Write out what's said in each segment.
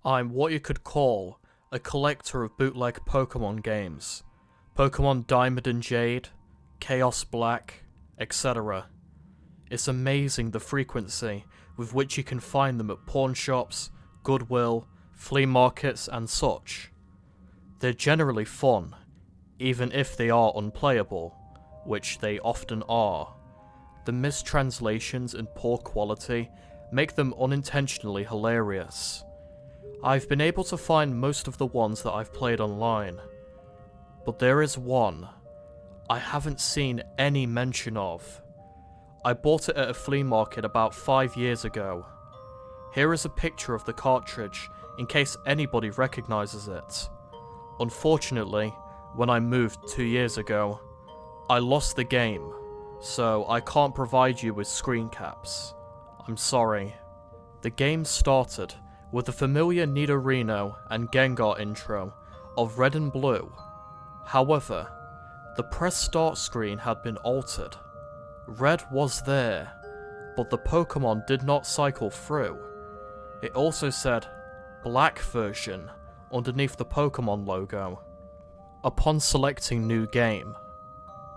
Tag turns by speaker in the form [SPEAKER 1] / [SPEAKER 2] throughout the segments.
[SPEAKER 1] I'm what you could call a collector of bootleg Pokemon games. Pokemon Diamond and Jade, Chaos Black, etc. It's amazing the frequency with which you can find them at pawn shops, Goodwill, flea markets and such. They're generally fun, even if they are unplayable, which they often are. The mistranslations and poor quality make them unintentionally hilarious. I've been able to find most of the ones that I've played online, but there is one I haven't seen any mention of. I bought it at a flea market about 5 years ago. Here is a picture of the cartridge in case anybody recognizes it. Unfortunately, when I moved 2 years ago, I lost the game, so I can't provide you with screen caps. I'm sorry. The game started with the familiar Nidorino and Gengar intro of Red and Blue. However, the press start screen had been altered. Red was there, but the Pokemon did not cycle through. It also said Black version underneath the Pokemon logo. Upon selecting New Game,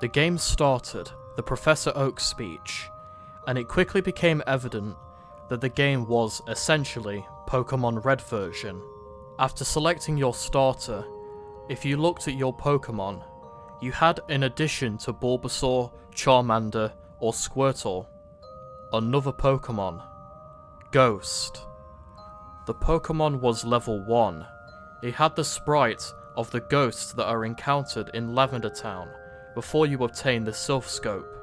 [SPEAKER 1] the game started the Professor Oak speech, and it quickly became evident that the game was essentially Pokemon Red version. After selecting your starter, if you looked at your Pokemon, you had, in addition to Bulbasaur, Charmander, or Squirtle, another Pokemon, Ghost. The Pokemon was level 1. It had the sprite of the ghosts that are encountered in Lavender Town before you obtain the Sylph Scope.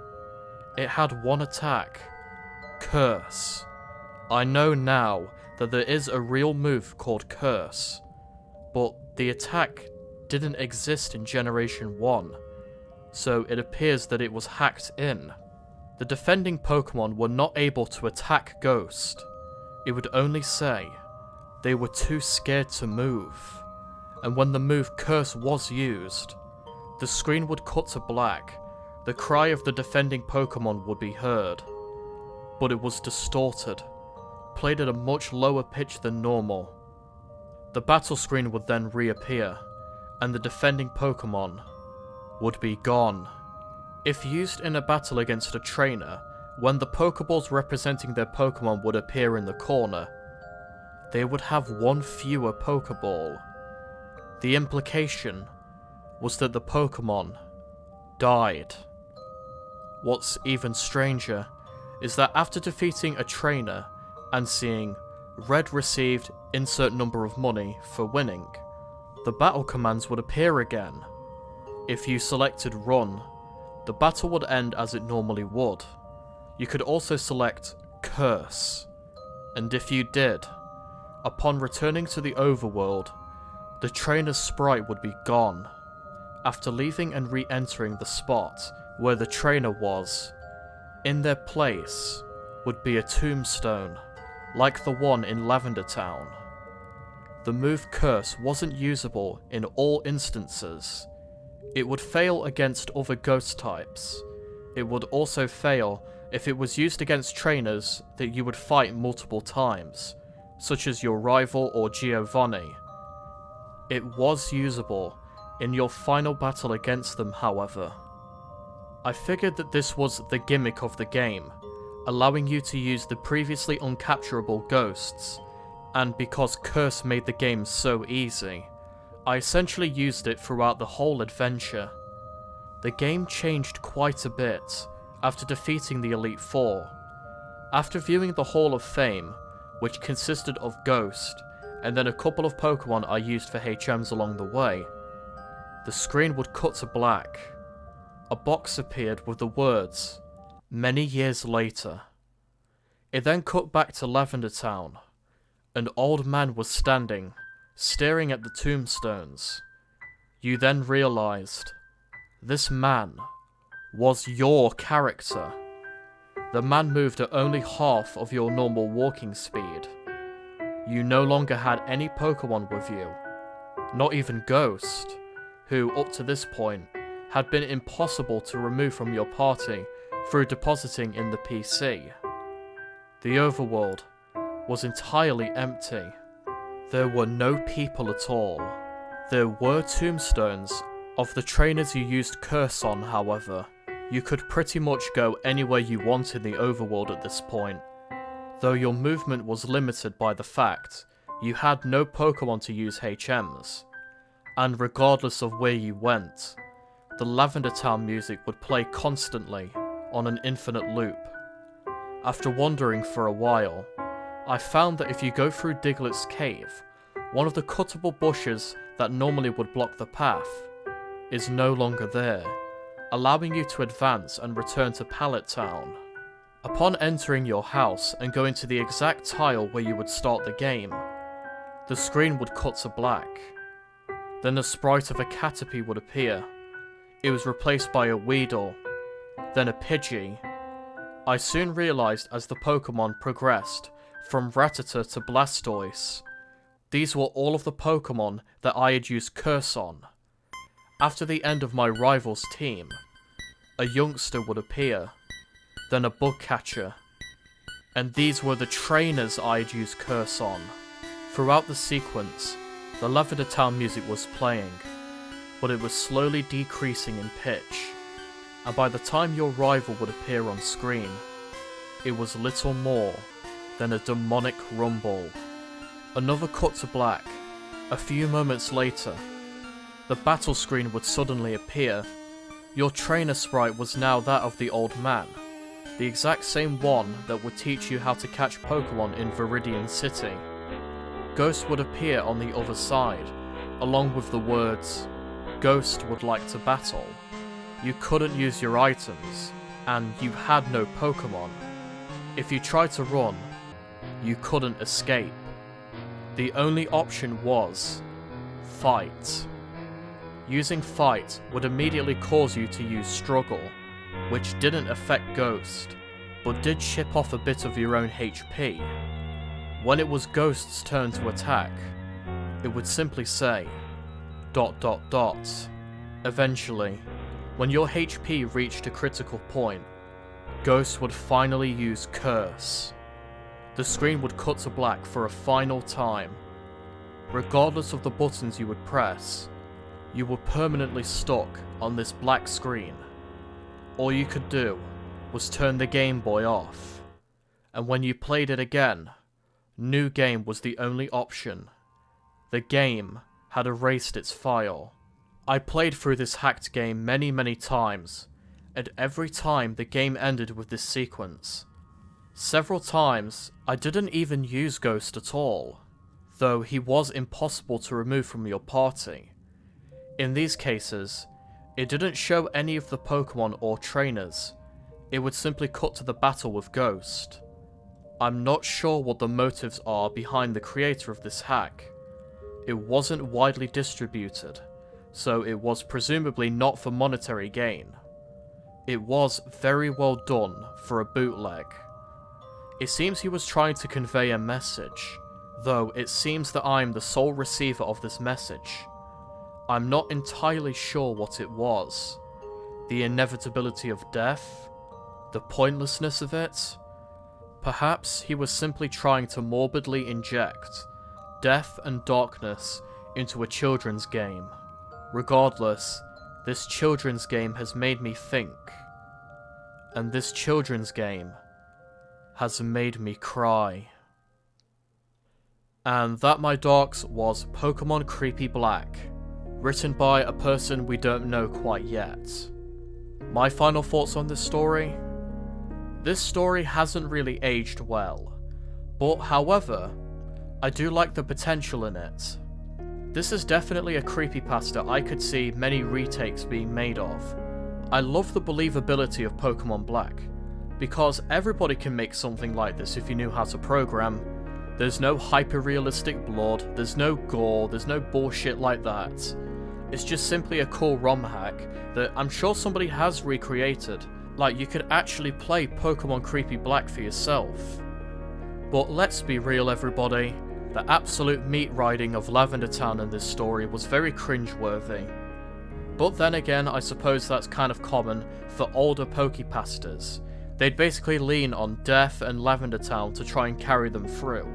[SPEAKER 1] It had one attack, Curse. I know now that there is a real move called Curse, but the attack didn't exist in Generation 1, so it appears that it was hacked in. The defending Pokemon were not able to attack Ghost. It would only say they were too scared to move, and when the move Curse was used, the screen would cut to black. The cry of the defending Pokemon would be heard, but it was distorted, played at a much lower pitch than normal. The battle screen would then reappear, and the defending Pokemon would be gone. If used in a battle against a trainer, when the Pokeballs representing their Pokemon would appear in the corner, they would have one fewer Pokeball. The implication was that the Pokemon died. What's even stranger is that after defeating a trainer and seeing Red received insert number of money for winning, the battle commands would appear again. If you selected Run, the battle would end as it normally would. You could also select Curse, and if you did, upon returning to the overworld, the trainer's sprite would be gone. After leaving and re-entering the spot where the trainer was, in their place would be a tombstone, like the one in Lavender Town. The move Curse wasn't usable in all instances. It would fail against other ghost types. It would also fail if it was used against trainers that you would fight multiple times, such as your rival or Giovanni. It was usable in your final battle against them, however. I figured that this was the gimmick of the game, allowing you to use the previously uncapturable ghosts, and because Curse made the game so easy, I essentially used it throughout the whole adventure. The game changed quite a bit after defeating the Elite Four. After viewing the Hall of Fame, which consisted of Ghost, and then a couple of Pokemon I used for HMs along the way, the screen would cut to black. A box appeared with the words, "Many years later." It then cut back to Lavender Town. An old man was standing, staring at the tombstones. You then realized, this man was your character. The man moved at only half of your normal walking speed. You no longer had any Pokemon with you, not even Ghost, who up to this point had been impossible to remove from your party through depositing in the PC. The overworld was entirely empty. There were no people at all. There were tombstones of the trainers you used curse on, however. You could pretty much go anywhere you want in the overworld at this point, though your movement was limited by the fact you had no Pokemon to use HMs, and regardless of where you went, the Lavender Town music would play constantly on an infinite loop. After wandering for a while, I found that if you go through Diglett's cave, one of the cuttable bushes that normally would block the path is no longer there, allowing you to advance and return to Pallet Town. Upon entering your house and going to the exact tile where you would start the game, the screen would cut to black. Then the sprite of a Caterpie would appear. It was replaced by a Weedle, then a Pidgey. I soon realised as the Pokemon progressed from Rattata to Blastoise, these were all of the Pokemon that I had used Curse on. After the end of my rival's team, a youngster would appear, then a bug catcher, and these were the trainers I had used Curse on. Throughout the sequence, the Lavender Town music was playing, but it was slowly decreasing in pitch, and by the time your rival would appear on screen, it was little more than a demonic rumble. Another cut to black. A few moments later, the battle screen would suddenly appear. Your trainer sprite was now that of the old man, the exact same one that would teach you how to catch Pokemon in Viridian City. Ghost would appear on the other side, along with the words, "Ghost would like to battle." You couldn't use your items, and you had no Pokemon. If you tried to run, you couldn't escape. The only option was fight. Using fight would immediately cause you to use struggle, which didn't affect Ghost, but did chip off a bit of your own HP. When it was Ghost's turn to attack, it would simply say, ... Eventually, when your HP reached a critical point, Ghost would finally use Curse. The screen would cut to black for a final time. Regardless of the buttons you would press, you were permanently stuck on this black screen. All you could do was turn the Game Boy off, and when you played it again, New Game was the only option. The game had erased its file. I played through this hacked game many times, and every time the game ended with this sequence. Several times, I didn't even use Ghost at all, though he was impossible to remove from your party. In these cases, it didn't show any of the Pokemon or trainers, it would simply cut to the battle with Ghost. I'm not sure what the motives are behind the creator of this hack. It wasn't widely distributed, so it was presumably not for monetary gain. It was very well done for a bootleg. It seems he was trying to convey a message, though it seems that I'm the sole receiver of this message. I'm not entirely sure what it was. The inevitability of death? The pointlessness of it? Perhaps he was simply trying to morbidly inject death and darkness into a children's game. Regardless, this children's game has made me think. And this children's game has made me cry. And that, my dogs, was Pokemon Creepy Black, written by a person we don't know quite yet. My final thoughts on this story? This story hasn't really aged well, but however, I do like the potential in it. This is definitely a creepypasta I could see many retakes being made of. I love the believability of Pokemon Black, because everybody can make something like this if you knew how to program. There's no hyper-realistic blood, there's no gore, there's no bullshit like that. It's just simply a cool ROM hack that I'm sure somebody has recreated. Like, you could actually play Pokemon Creepy Black for yourself. But let's be real, everybody, the absolute meat riding of Lavender Town in this story was very cringeworthy. But then again, I suppose that's kind of common for older Pokepastas. They'd basically lean on Death and Lavender Town to try and carry them through.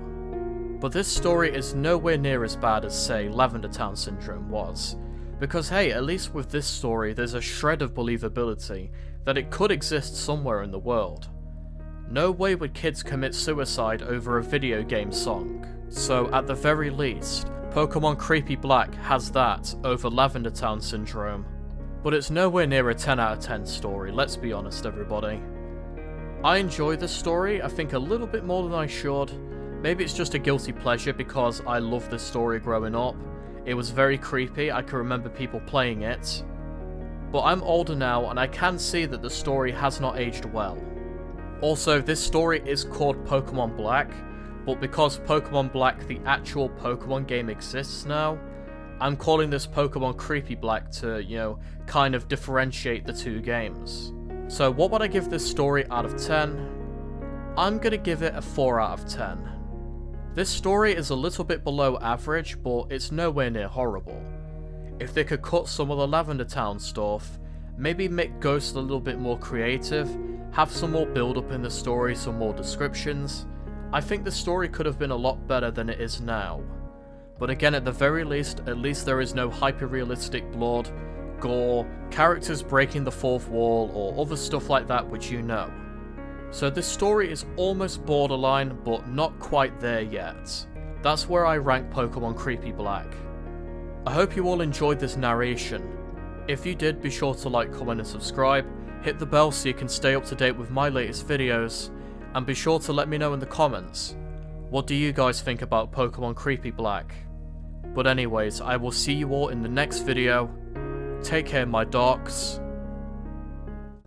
[SPEAKER 1] But this story is nowhere near as bad as, say, Lavender Town Syndrome was. Because hey, at least with this story there's a shred of believability that it could exist somewhere in the world. No way would kids commit suicide over a video game song. So at the very least, Pokemon Creepy Black has that over Lavender Town Syndrome. But it's nowhere near a 10 out of 10 story, let's be honest everybody. I enjoy this story, I think a little bit more than I should. Maybe it's just a guilty pleasure because I loved this story growing up. It was very creepy, I can remember people playing it. But I'm older now and I can see that the story has not aged well. Also, this story is called Pokemon Black, but because Pokemon Black, the actual Pokemon game, exists now, I'm calling this Pokemon Creepy Black to, you know, kind of differentiate the two games. So what would I give this story out of 10? I'm gonna give it a 4 out of 10. This story is a little bit below average, but it's nowhere near horrible. If they could cut some of the Lavender Town stuff, maybe make Ghost a little bit more creative, have some more build up in the story, some more descriptions, I think the story could have been a lot better than it is now. But again, at the very least, at least there is no hyper-realistic blood, gore, characters breaking the fourth wall, or other stuff like that which you know. So this story is almost borderline, but not quite there yet. That's where I rank Pokemon Creepy Black. I hope you all enjoyed this narration. If you did, be sure to like, comment and subscribe, hit the bell so you can stay up to date with my latest videos, and be sure to let me know in the comments, what do you guys think about Pokemon Creepy Black? But anyways, I will see you all in the next video. Take care, my dogs.